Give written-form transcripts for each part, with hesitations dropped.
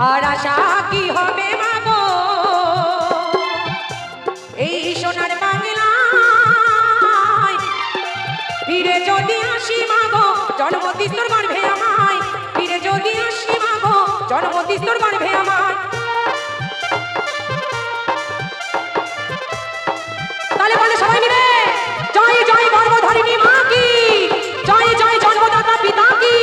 আর আশা কি হবে মাগো এই সোনার বাংলায় ফিরে যদি আসি মাগো জন্মদিন তোর গর্ভে আমায় ফিরে যদি আসি মাগো জন্মদিন তোর গর্ভে আমায় তাহলে বলে সবাই মিলে জয় জয় গর্ভধারিণী মা কি জয় জয় জন্মদাতা পিতা কি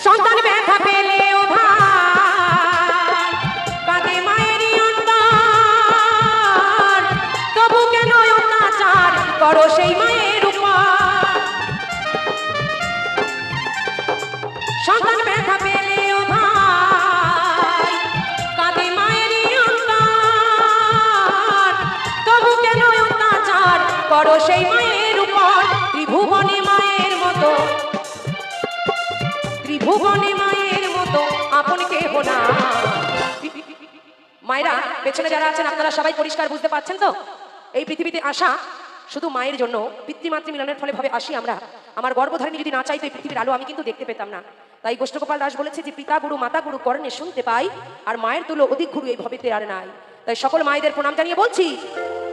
সন্তান ব্যথা পেলেও ভাই কাঁদে মায়েরই অন্তর তবু কেন অত্যাচার করো সেই মায়ের উপর সন্তান ব্যথা পেলেও ভাই কাঁদে মায়েরই অন্তর তবু কেন অত্যাচার করো সেই মায়ের উপর ত্রিভুবনে মায়ের মতো ত্রিভুবনে মায়ের মতো আপন কেহ না মায়েরা পেছনে যারা আছেন আপনারা সবাই পরিষ্কার বুঝতে পারছেন তো এই পৃথিবীতে আসা শুধু মায়ের জন্য পিতৃমাতৃ মিলনের ফলে ভাবে আসি আমরা আমার গর্ভধারিণী যদি না চাইতো এই পৃথিবীর আলো আমি কিন্তু দেখতে পেতাম না তাই গোষ্ঠগোপাল দাস বলেছে যে পিতা গুরু মাতা গুরু কর্ণে শুনতে পাই আর মায়ের তুলো অধিক গুরু এই ভবেতে আর নাই তাই সকল মায়েদের প্রণাম জানিয়ে বলছি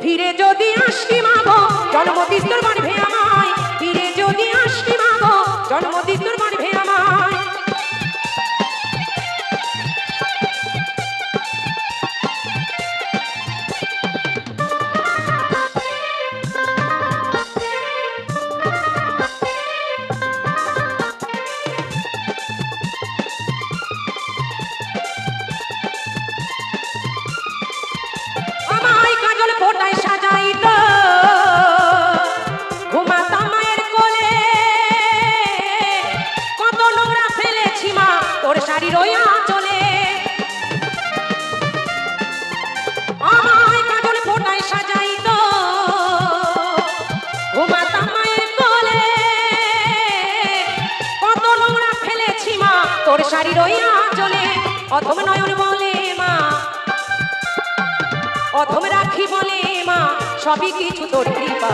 ফিরে যদি আসি মাগো জন্মদিন তোর গর্ভে আমায় ফিরে যদি আসি মাগো জন্মদিন তোর গর্ভে আমায় ফোটায় সাজাইত ঘুমাতাম মায়ের কোলে কত নোংরা ফেলেছি মা তোর শাড়ি রইয়া চলে আমায় কাজল ফোটায় সাজাইত ঘুমাতাম মায়ের কোলে কত নোংরা ফেলেছি মা তোর শাড়ি রইয়া চলে অথম নয়ন বলে মা অধম রাখি বলে মা সবই কিছু তোর কৃপা।